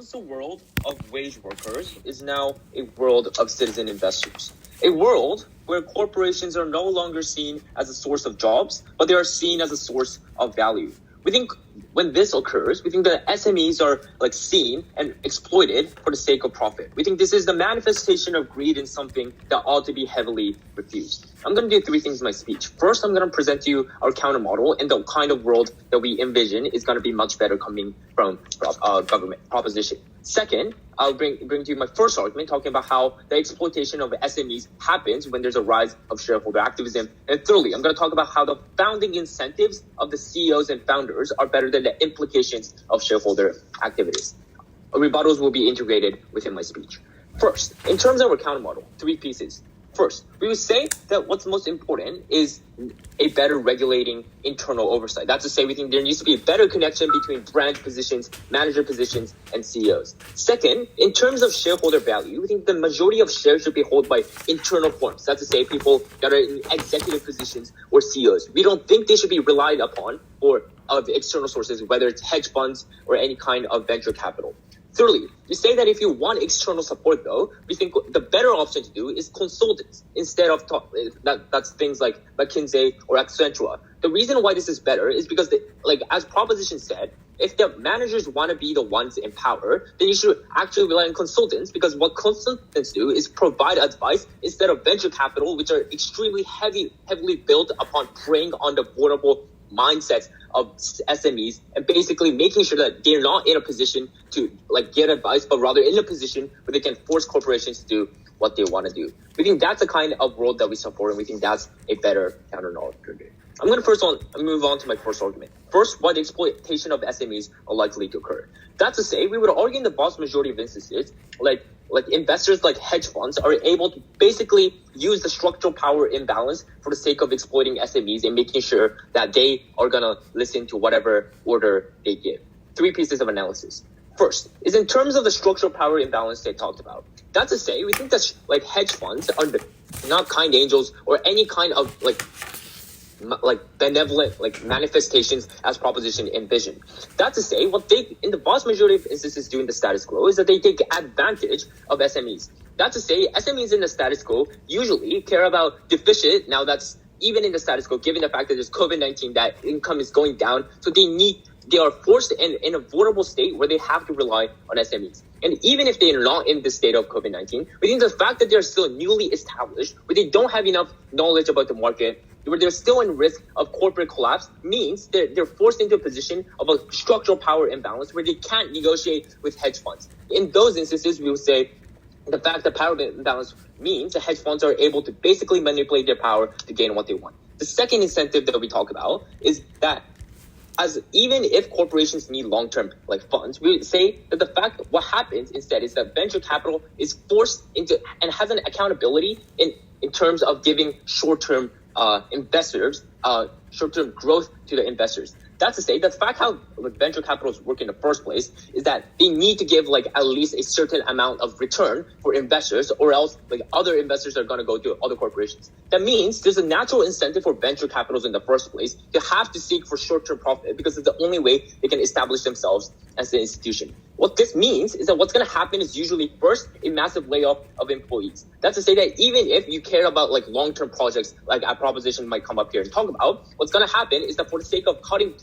once the world of wage workers is now a world of citizen investors. A world where corporations are no longer seen as a source of jobs, but they are seen as a source of value. We think when this occurs, we think that SMEs are seen and exploited for the sake of profit. We think this is the manifestation of greed in something that ought to be heavily refused. I'm going to do three things in my speech. First, I'm going to present to you our counter model and the kind of world that we envision is going to be much better coming from government proposition. Second, I'll bring to you my first argument, talking about how the exploitation of SMEs happens when there's a rise of shareholder activism. And thirdly, I'm going to talk about how the founding incentives of the CEOs and founders are better than the implications of shareholder activities. Rebuttals will be integrated within my speech. First, in terms of our counter model, three pieces. First, we would say that what's most important is a better regulating internal oversight. That's to say, we think there needs to be a better connection between branch positions, manager positions, and CEOs. Second, in terms of shareholder value, we think the majority of shares should be held by internal firms. That's to say, people that are in executive positions or CEOs. We don't think they should be relied upon for external sources, whether it's hedge funds or any kind of venture capital. Thirdly, we say that if you want external support, though, we think the better option to do is consultants instead of that's things like McKinsey or Accenture. The reason why this is better is because, as Proposition said, if the managers want to be the ones in power, then you should actually rely on consultants, because what consultants do is provide advice instead of venture capital, which are extremely heavily built upon preying on the vulnerable mindsets of SMEs and basically making sure that they're not in a position to get advice, but rather in a position where they can force corporations to do what they want to do. We think that's the kind of world that we support, and we think that's a better counter-knowledge. I'm going to move on to my first argument. First, why the exploitation of SMEs are likely to occur. That's to say, we would argue in the vast majority of instances, like investors like hedge funds are able to basically use the structural power imbalance for the sake of exploiting SMEs and making sure that they are going to listen to whatever order they give. Three pieces of analysis. First is in terms of the structural power imbalance they talked about. That's to say, we think that hedge funds are not kind angels or any kind of benevolent manifestations as Proposition envisioned. That's to say, what they in the vast majority of instances do in the status quo is that they take advantage of SMEs. That's to say, SMEs in the status quo usually care about deficit. Now that's even in the status quo, given the fact that there's COVID-19, that income is going down, so they are forced in a vulnerable state where they have to rely on SMEs. And even if they are not in the state of COVID-19, we think the fact that they're still newly established, where they don't have enough knowledge about the market, where they're still in risk of corporate collapse, means they're forced into a position of a structural power imbalance where they can't negotiate with hedge funds. In those instances, we would say the fact that power imbalance means the hedge funds are able to basically manipulate their power to gain what they want. The second incentive that we talk about is that even if corporations need long-term funds, we would say that the fact that what happens instead is that venture capital is forced into and has an accountability in terms of giving short-term investors short-term growth to the investors. That's to say, the fact how venture capitals work in the first place is that they need to give at least a certain amount of return for investors, or else other investors are going to go to other corporations. That means there's a natural incentive for venture capitals in the first place to have to seek for short-term profit, because it's the only way they can establish themselves as an institution. What this means is that what's going to happen is usually first a massive layoff of employees. That's to say that even if you care about long-term projects, a Proposition might come up here and talk about, what's going to happen is that for the sake of cutting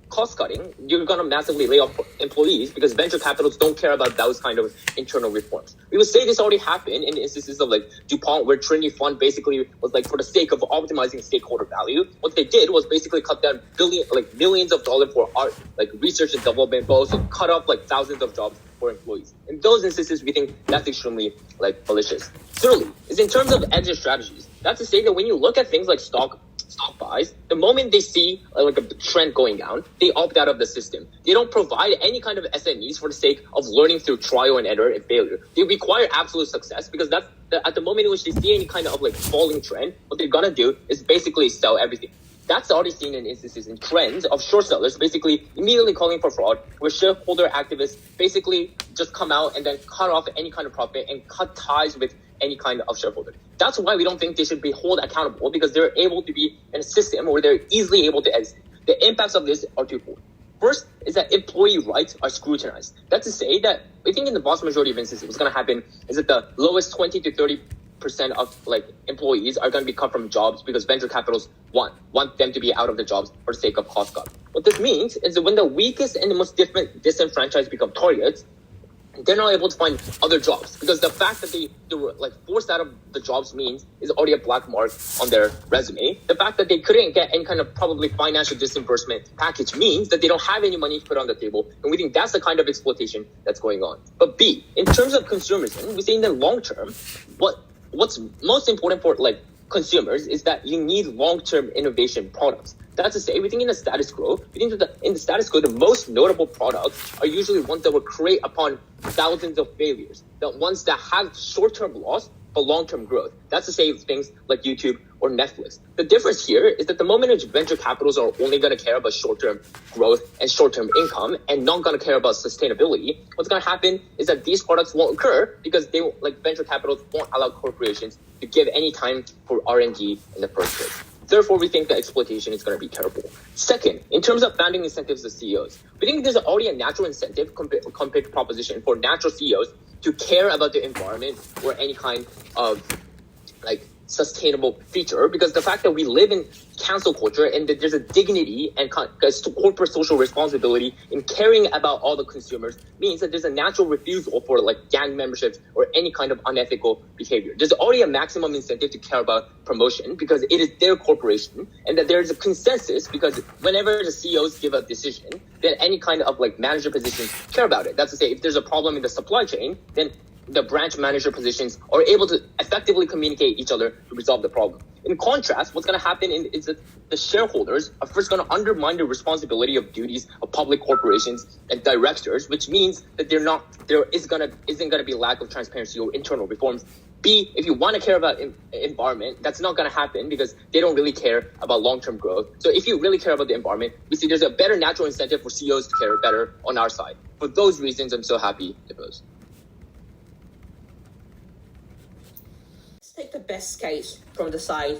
cost cutting, you're going to massively lay off employees, because venture capitals don't care about those kind of internal reforms. We would say this already happened in instances of DuPont, where Trinity Fund basically was for the sake of optimizing stakeholder value. What they did was basically cut down millions of dollars for art, research and development, but also cut off thousands of jobs for employees. In those instances, we think that's extremely malicious. Thirdly, is in terms of exit strategies. That's to say that when you look at things like stock buys, the moment they see a trend going down, they opt out of the system. They don't provide any kind of SMEs for the sake of learning through trial and error and failure. They require absolute success, because that's at the moment in which they see any kind of falling trend, what they're gonna do is basically sell everything. That's already seen in instances in trends of short sellers basically immediately calling for fraud, where shareholder activists basically just come out and then cut off any kind of profit and cut ties with any kind of shareholder. That's why we don't think they should be held accountable, because they're able to be in a system where they're easily able to exit. The impacts of this are twofold. First is that employee rights are scrutinized. That's to say that I think in the vast majority of instances, what's going to happen is that the lowest 20 to 30% of employees are going to be cut from jobs because venture capitalists want them to be out of the jobs for the sake of cost cut. What this means is that when the weakest and the most disenfranchised become targets, they're not able to find other jobs because the fact that they were forced out of the jobs means is already a black mark on their resume. The fact that they couldn't get any kind of probably financial disbursement package means that they don't have any money to put on the table, and we think that's the kind of exploitation that's going on. But B, in terms of consumerism, we say in the long term, what's most important for consumers is that you need long-term innovation products. That's to say, we think in the status quo, the most notable products are usually ones that were created upon thousands of failures, the ones that have short-term loss but long-term growth. That's to say things like YouTube or Netflix. The difference here is that the moment in which venture capitals are only going to care about short-term growth and short-term income and not going to care about sustainability, what's going to happen is that these products won't occur because venture capitals won't allow corporations to give any time for R&D in the first place. Therefore, we think that exploitation is going to be terrible. Second, in terms of founding incentives of CEOs, we think there's already a natural incentive compared to proposition for natural CEOs to care about the environment or any kind of sustainable feature, because the fact that we live in cancel culture and that there's a dignity and corporate social responsibility in caring about all the consumers means that there's a natural refusal for gang memberships or any kind of unethical behavior. There's already a maximum incentive to care about promotion because it is their corporation, and that there's a consensus because whenever the CEOs give a decision, then any kind of manager positions care about it. That's to say, if there's a problem in the supply chain, then the branch manager positions are able to effectively communicate each other to resolve the problem. In contrast, what's going to happen is that the shareholders are first going to undermine the responsibility of duties of public corporations and directors, which means that there isn't going to be lack of transparency or internal reforms. B, if you want to care about environment, that's not going to happen because they don't really care about long-term growth. So if you really care about the environment, we see there's a better natural incentive for CEOs to care better on our side. For those reasons, I'm so happy to post. Take the best case from the side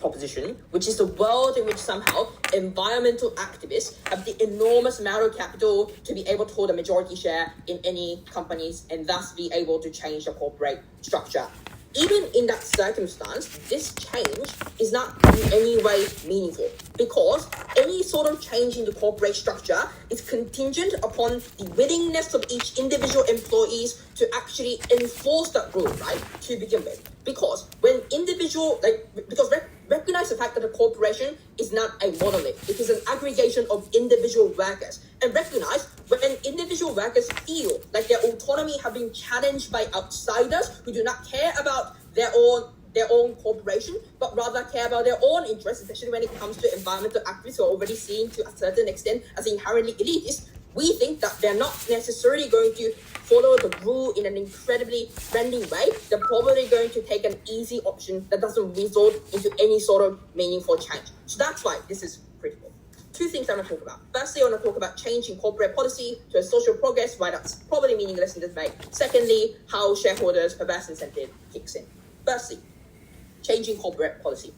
proposition, which is the world in which somehow environmental activists have the enormous amount of capital to be able to hold a majority share in any companies and thus be able to change the corporate structure. Even in that circumstance, this change is not in any way meaningful because any sort of change in the corporate structure is contingent upon the willingness of each individual employees to actually enforce that rule, right, to begin with. Because when recognize the fact that a corporation is not a monolith. It is an aggregation of individual workers. And recognize when individual workers feel like their autonomy have been challenged by outsiders who do not care about their own corporation, but rather care about their own interests, especially when it comes to environmental activists who are already seen to a certain extent as inherently elitist, we think that they're not necessarily going to follow the rule in an incredibly friendly way. They're probably going to take an easy option that doesn't result into any sort of meaningful change. So that's why this is critical. Two things I want to talk about. Firstly, I want to talk about change in corporate policy to a social progress, why that's probably meaningless in this debate. Secondly, how shareholders' perverse incentive kicks in. Firstly, changing corporate policy.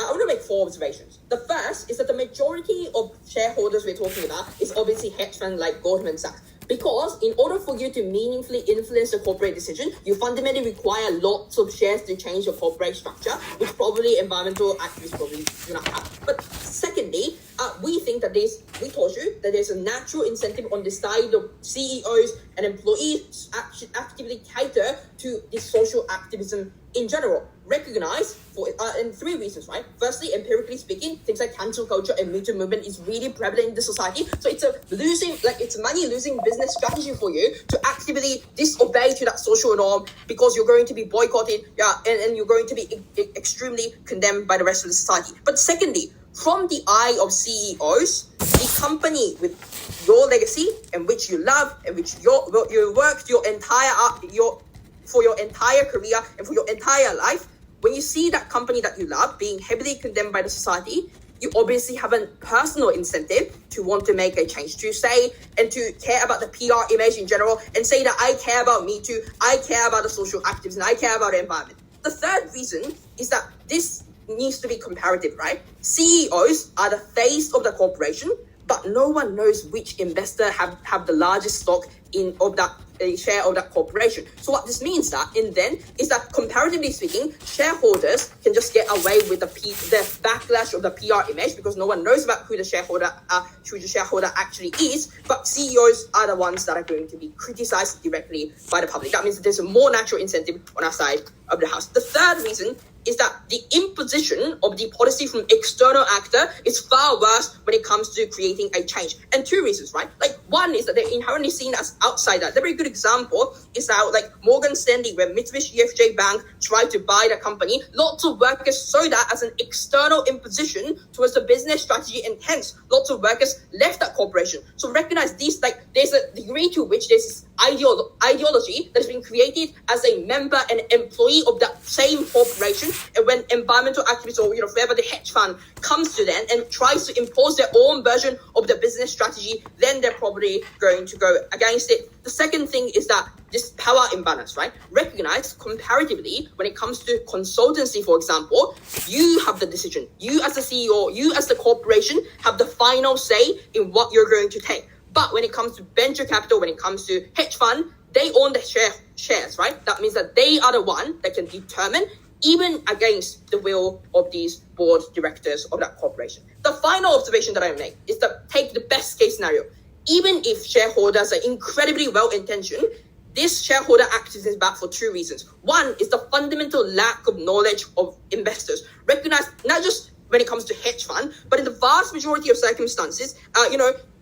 I want to make 4 observations. The first is that the majority of shareholders we're talking about is obviously hedge funds like Goldman Sachs. Because in order for you to meaningfully influence the corporate decision, you fundamentally require lots of shares to change your corporate structure, which probably environmental activists probably do not have. But secondly, we think that we told you that there's a natural incentive on the side of CEOs and employees to actively cater to this social activism in general. Recognize in 3 reasons, right? Firstly, empirically speaking, things like cancel culture and Me Too movement is really prevalent in the society. So it's it's money-losing business strategy for you to actively disobey to that social norm because you're going to be boycotted, and you're going to be extremely condemned by the rest of the society. But secondly, from the eye of CEOs, the company with your legacy and which you love and which you worked for your entire career and for your entire life, when you see that company that you love being heavily condemned by the society, you obviously have a personal incentive to want to make a change, to say and to care about the PR image in general and say that I care about Me Too, I care about the social activism, I care about the environment. The third reason is that this needs to be comparative, right? CEOs are the face of the corporation, but no one knows which investor have the largest stock of that share of that corporation. So what this means is that comparatively speaking, shareholders can just get away with the backlash of the PR image because no one knows about who the shareholder actually is, but CEOs are the ones that are going to be criticized directly by the public. That means that there's a more natural incentive on our side of the house. The third reason is that the imposition of the policy from external actor is far worse when it comes to creating a change. And two reasons, right? Like one is that they're inherently seen as outsider. The very good example is how like Morgan Stanley, when Mitsubishi UFJ Bank tried to buy the company, lots of workers saw that as an external imposition towards the business strategy, and hence lots of workers left that corporation. So recognize these, like there's a degree to which there's this ideology that has been created as a member and employee of that same corporation. And when environmental activists or whoever the hedge fund comes to them and tries to impose their own version of the business strategy, then they're probably going to go against it. The second thing is that this power imbalance, right? Recognize comparatively when it comes to consultancy, for example, you have the decision. You as the CEO, you as the corporation have the final say in what you're going to take. But when it comes to venture capital, when it comes to hedge fund, they own the shares, right? That means that they are the one that can determine, even against the will of these board directors of that corporation. The final observation that I make is to take the best case scenario. Even if shareholders are incredibly well-intentioned, this shareholder activism is bad for two reasons. One is the fundamental lack of knowledge of investors. Recognize not just when it comes to hedge fund, but in the vast majority of circumstances,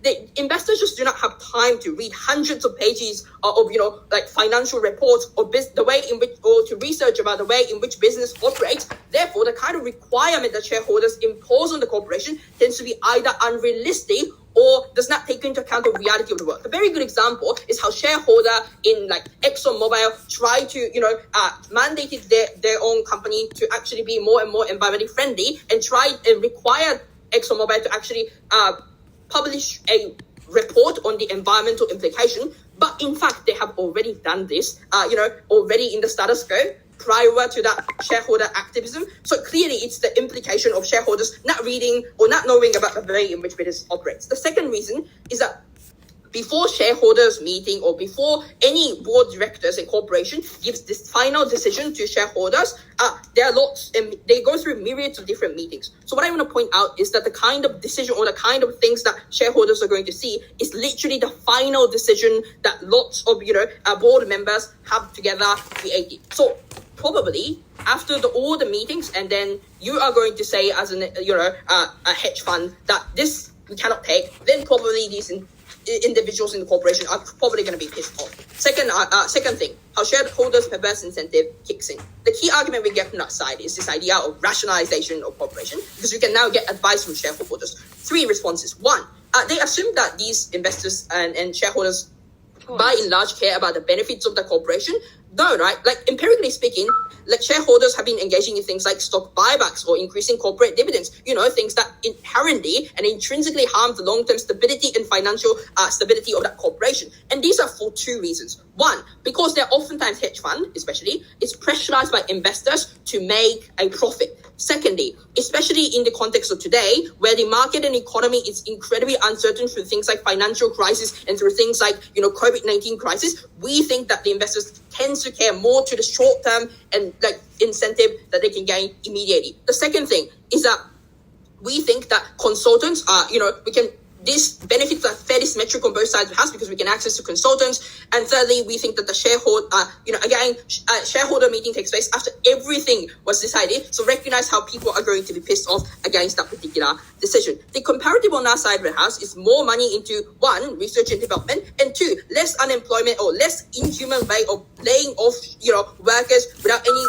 the investors just do not have time to read hundreds of pages of like financial reports or the way in which, or to research about the way in which business operates. Therefore, the kind of requirement that shareholders impose on the corporation tends to be either unrealistic or does not take into account the reality of the world. A very good example is how shareholder in like ExxonMobil tried to, mandated their own company to actually be more and more environmentally friendly and tried and required ExxonMobil to actually publish a report on the environmental implication. But in fact, they have already done this, already in the status quo prior to that shareholder activism. So clearly it's the implication of shareholders not reading or not knowing about the way in which business operates. The second reason is that before shareholders meeting or before any board directors and corporation gives this final decision to shareholders, there are lots and they go through myriads of different meetings. So what I want to point out is that the kind of decision or the kind of things that shareholders are going to see is literally the final decision that lots of board members have together created. So probably after all the meetings, and then you are going to say as a hedge fund that this we cannot take, then probably these individuals in the corporation are probably going to be pissed off. Second thing, how shareholders' perverse incentive kicks in. The key argument we get from that side is this idea of rationalization of corporation, because you can now get advice from shareholders. Three responses. One, they assume that these investors and shareholders by and large care about the benefits of the corporation. No, right? Like empirically speaking, like shareholders have been engaging in things like stock buybacks or increasing corporate dividends, things that inherently and intrinsically harm the long-term stability and financial stability of that corporation. And these are for two reasons. One, because they're oftentimes hedge fund, especially, is pressurized by investors to make a profit. Secondly, especially in the context of today, where the market and economy is incredibly uncertain through things like financial crisis and through things like, COVID-19 crisis, we think that the investors tend to care more to the short-term and like incentive that they can gain immediately. The second thing is that we think that consultants are, this benefits are fairly symmetric on both sides of the house because we can access to consultants. And thirdly, we think that the shareholder meeting takes place after everything was decided. So recognize how people are going to be pissed off against that particular decision. The comparative on our side of the house is more money into one, research and development, and two, less unemployment or less inhuman way of laying off, workers without any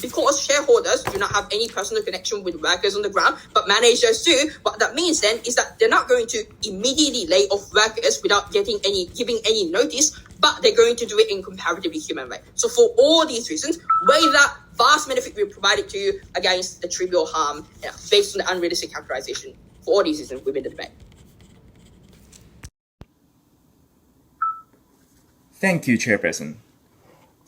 because shareholders do not have any personal connection with workers on the ground, but managers do. What that means then is that they're not going to immediately lay off workers without giving any notice, but they're going to do it in comparatively human way. So for all these reasons, weigh that vast benefit we provided to you against the trivial harm based on the unrealistic characterization. For all these reasons, we win the debate. Thank you, Chairperson.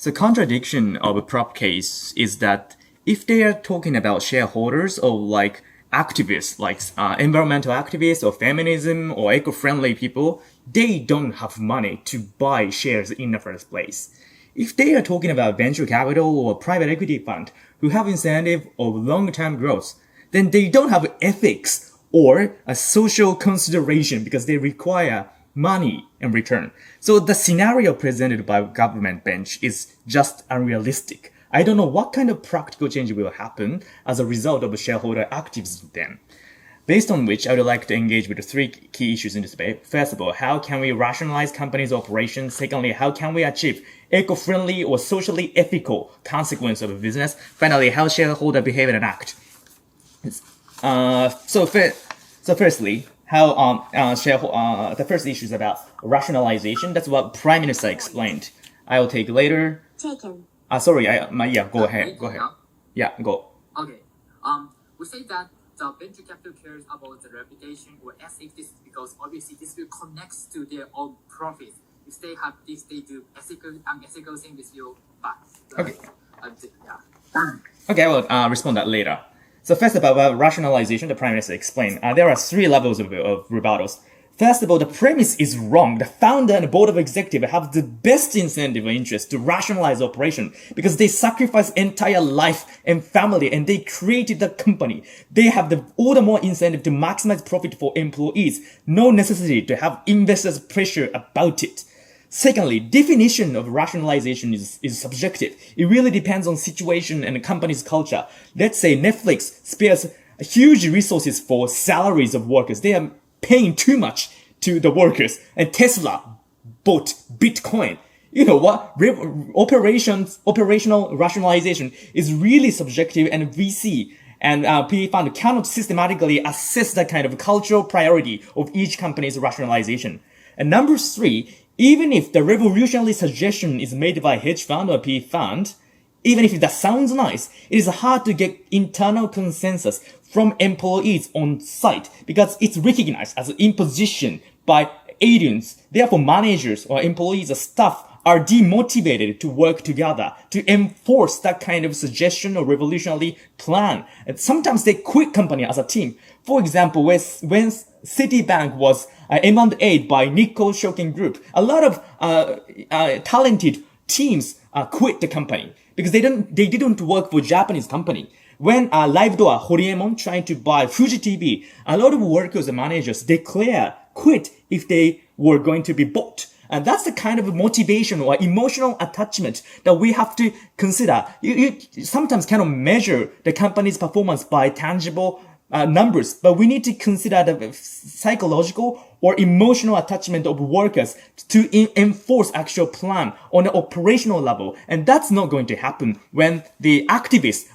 The contradiction of a prop case is that if they are talking about shareholders or like activists, like environmental activists or feminism or eco-friendly people, they don't have money to buy shares in the first place. If they are talking about venture capital or private equity fund who have incentive of long-term growth, then they don't have ethics or a social consideration because they require money in return. So the scenario presented by government bench is just unrealistic. I don't know what kind of practical change will happen as a result of shareholder activism then. Based on which, I would like to engage with the three key issues in this debate. First of all, how can we rationalize companies' operations? Secondly, how can we achieve eco-friendly or socially ethical consequence of a business? Finally, how shareholder behave and act. Firstly, how the first issue is about rationalization. That's what Prime Minister explained. I will take later. Taken. Go ahead. Yeah, go. Okay. We say that the venture capital cares about the reputation or ethics because obviously this will connect to their own profit. If they have this, they do unethical things, this will bad. Okay. Okay, I will respond that later. So first about rationalization, the Prime Minister explained. There are three levels of rebuttals. First of all, the premise is wrong. The founder and the board of executive have the best incentive or interest to rationalize operation because they sacrifice entire life and family and they created the company. They have all the more incentive to maximize profit for employees. No necessity to have investors pressure about it. Secondly, definition of rationalization is subjective. It really depends on situation and the company's culture. Let's say Netflix spares huge resources for salaries of workers. They are paying too much to the workers, and Tesla bought Bitcoin. You know what? Operational rationalization is really subjective, and VC and PE fund cannot systematically assess that kind of cultural priority of each company's rationalization. And number three, even if the revolutionary suggestion is made by hedge fund or PE fund, even if that sounds nice, it is hard to get internal consensus from employees on site because it's recognized as an imposition by aliens. Therefore, managers or employees or staff are demotivated to work together to enforce that kind of suggestion or revolutionary plan. And sometimes they quit company as a team. For example, when Citibank was M&A'd by Nikko Shoken Group, a lot of talented teams quit the company because they didn't work for Japanese company. When Live Door Horiemon tried to buy Fuji TV, a lot of workers and managers quit if they were going to be bought. And that's the kind of motivation or emotional attachment that we have to consider. You sometimes cannot measure the company's performance by tangible numbers, but we need to consider the psychological or emotional attachment of workers to enforce actual plan on an operational level. And that's not going to happen when the activists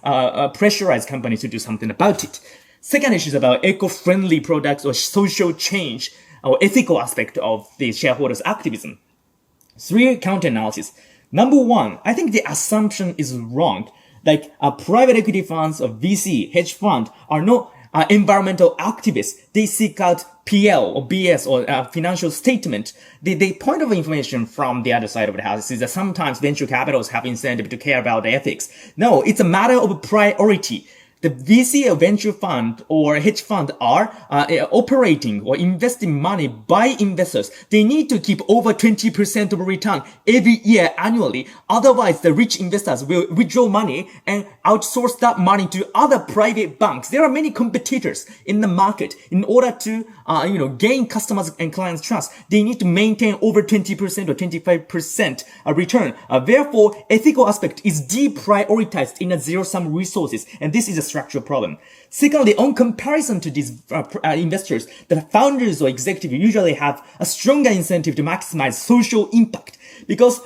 pressurize companies to do something about it. Second issue is about eco-friendly products or social change or ethical aspect of the shareholders' activism. Three counter-analysis. Number one, I think the assumption is wrong. Like private equity funds or VC, hedge fund are not environmental activists. They seek out PL or BS or financial statement. The point of information from the other side of the house is that sometimes venture capitals have incentive to care about the ethics. No, it's a matter of priority. The VC or venture fund or hedge fund are operating or investing money by investors. They need to keep over 20% of return every year annually. Otherwise, the rich investors will withdraw money and outsource that money to other private banks. There are many competitors in the market. In order to gain customers and clients' trust, they need to maintain over 20% or 25% return. Therefore, ethical aspect is deprioritized in a zero-sum resources, and this is a structural problem. Secondly, on comparison to these investors, the founders or executives usually have a stronger incentive to maximize social impact because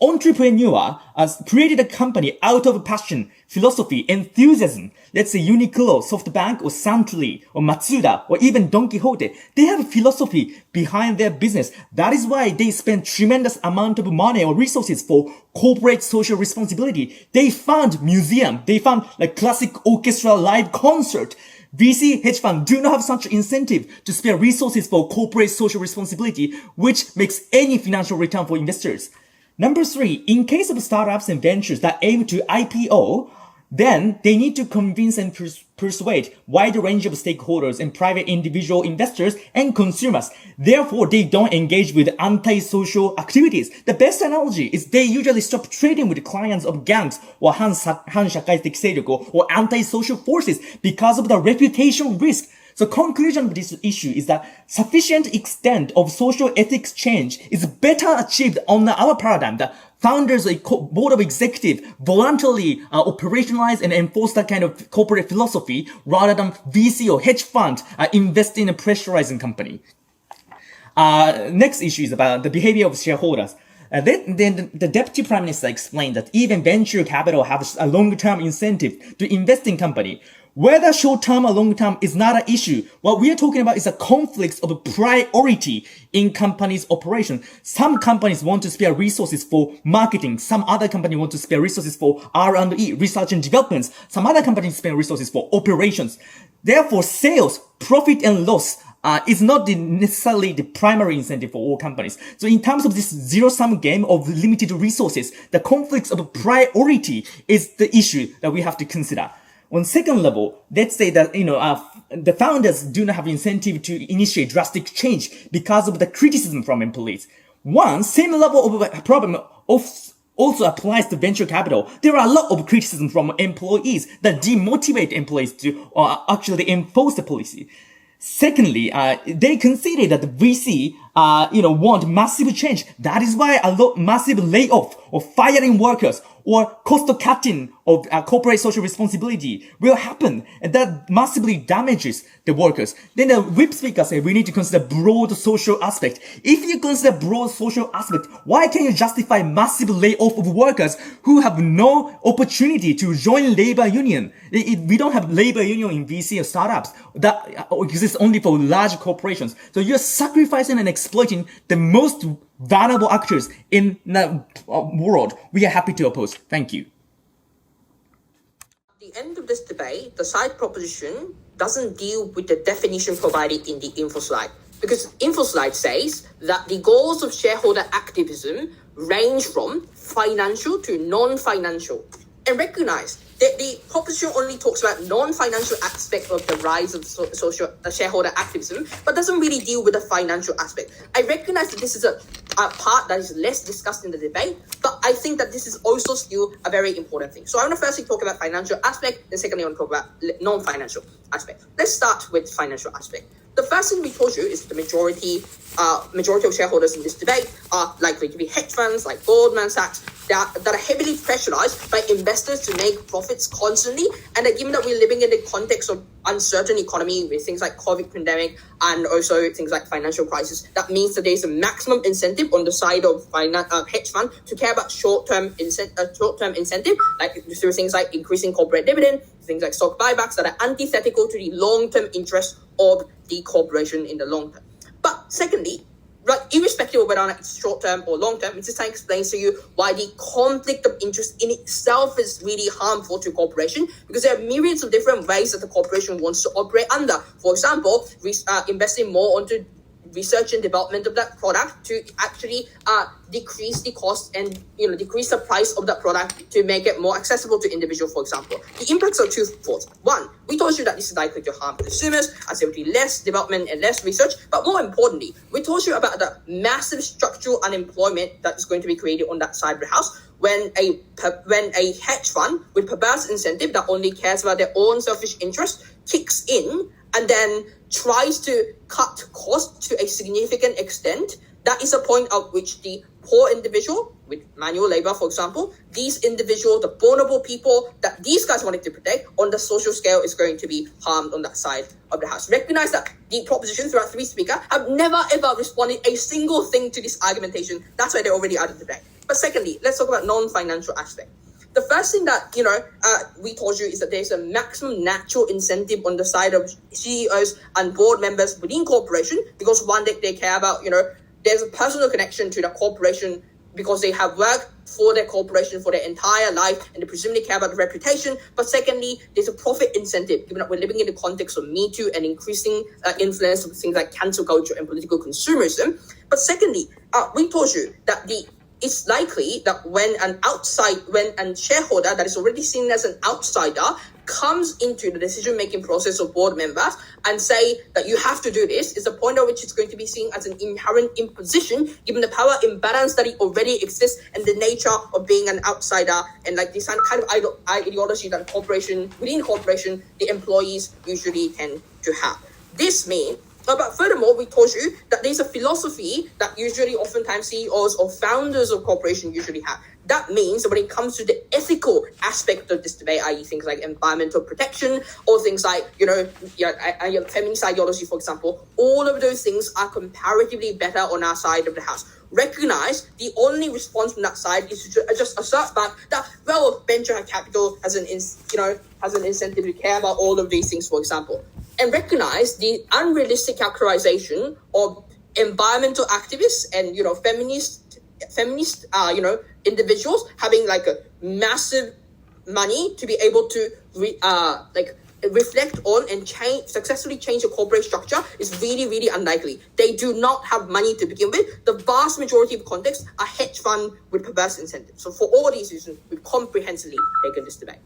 entrepreneur created a company out of passion, philosophy, enthusiasm. Let's say Uniqlo, SoftBank, or Suntory, or Matsuda, or even Don Quixote. They have a philosophy behind their business. That is why they spend tremendous amount of money or resources for corporate social responsibility. They fund museum. They fund like classic orchestra live concert. VC hedge fund do not have such incentive to spare resources for corporate social responsibility, which makes any financial return for investors. Number three, in case of startups and ventures that aim to IPO, Then they need to convince and persuade wide range of stakeholders and private individual investors and consumers. Therefore, they don't engage with anti-social activities. The best analogy is they usually stop trading with clients of gangs or 反社会的勢力 or anti-social forces because of the reputation risk. So conclusion of this issue is that sufficient extent of social ethics change is better achieved on our paradigm that founders or board of executive voluntarily operationalize and enforce that kind of corporate philosophy rather than VC or hedge fund invest in a pressurizing company. Next issue is about the behavior of shareholders. Then the Deputy Prime Minister explained that even venture capital has a long-term incentive to invest in company. Whether short-term or long-term is not an issue. What we are talking about is a conflict of priority in companies' operation. Some companies want to spare resources for marketing. Some other companies want to spare resources for R&D, research and developments. Some other companies spare resources for operations. Therefore, sales, profit and loss is not necessarily the primary incentive for all companies. So in terms of this zero-sum game of limited resources, the conflicts of priority is the issue that we have to consider. On second level, let's say that, the founders do not have incentive to initiate drastic change because of the criticism from employees. One, same level of problem also applies to venture capital. There are a lot of criticism from employees that demotivate employees to actually enforce the policy. Secondly, they consider that the VC, want massive change. That is why massive layoff or firing workers or cost cutting of corporate social responsibility will happen, and that massively damages the workers. Then the whip speaker said we need to consider broad social aspect. If you consider broad social aspect, why can you justify massive layoff of workers who have no opportunity to join labor union? We don't have labor union in VC or startups. That exists only for large corporations. So you're sacrificing and exploiting the most vulnerable actors in the world. We are happy to oppose. Thank you. At the end of this debate, the side proposition doesn't deal with the definition provided in the info slide, because info slide says that the goals of shareholder activism range from financial to non-financial, and recognize that the proposition only talks about non-financial aspect of the rise of social shareholder activism, but doesn't really deal with the financial aspect. I recognize that this is a part that is less discussed in the debate, but I think that this is also still a very important thing. So I want to firstly talk about financial aspect, then secondly I want to talk about non-financial aspect. Let's start with financial aspect. The first thing we told you is the majority of shareholders in this debate are likely to be hedge funds like Goldman Sachs that are heavily pressurized by investors to make profits constantly. And that given that we're living in the context of uncertain economy with things like COVID pandemic and also things like financial crisis, that means that there's a maximum incentive on the side of hedge fund to care about short-term incentive, like through things like increasing corporate dividend, things like stock buybacks that are antithetical to the long-term interest of the corporation in the long term. But secondly, right, irrespective of whether or not it's short-term or long-term, Mr. Stein explains to you why the conflict of interest in itself is really harmful to corporation, because there are myriads of different ways that the corporation wants to operate under. For example, investing more onto research and development of that product to actually decrease the cost and decrease the price of that product to make it more accessible to individuals, for example. The impacts are twofold. One, we told you that this is likely to harm consumers as there will be less development and less research, but more importantly, we told you about the massive structural unemployment that is going to be created on that side of the house when a hedge fund with perverse incentive that only cares about their own selfish interest kicks in and then tries to cut costs to a significant extent. That is a point at which the poor individual with manual labor, for example, these individuals, the vulnerable people that these guys wanted to protect on the social scale is going to be harmed on that side of the house. Recognize that the proposition throughout three speakers have never ever responded a single thing to this argumentation. That's why they're already out of debate. But secondly, let's talk about non-financial aspect. The first thing that, we told you is that there's a maximum natural incentive on the side of CEOs and board members within corporation because one, they care about, there's a personal connection to the corporation because they have worked for their corporation for their entire life and they presumably care about the reputation. But secondly, there's a profit incentive, given that we're living in the context of Me Too and increasing influence of things like cancel culture and political consumerism. But secondly, we told you that the it's likely that when a shareholder that is already seen as an outsider comes into the decision-making process of board members and say that you have to do this, is the point at which it's going to be seen as an inherent imposition, given the power imbalance that it already exists and the nature of being an outsider and like this kind of ideology that within corporation, the employees usually tend to have. This means, but furthermore, we told you that there's a philosophy that usually oftentimes CEOs or founders of corporations usually have. That means that when it comes to the ethical aspect of this debate, i.e. things like environmental protection or things like, feminist ideology, for example, all of those things are comparatively better on our side of the house. Recognize the only response from that side is to just assert back that, well, venture capital has an incentive to care about all of these things, for example. And recognize the unrealistic characterization of environmental activists and, feminist, individuals having like a massive money to be able to reflect on and successfully change the corporate structure is really, really unlikely. They do not have money to begin with. The vast majority of contexts are hedge fund with perverse incentives. So for all these reasons, we've comprehensively taken this debate.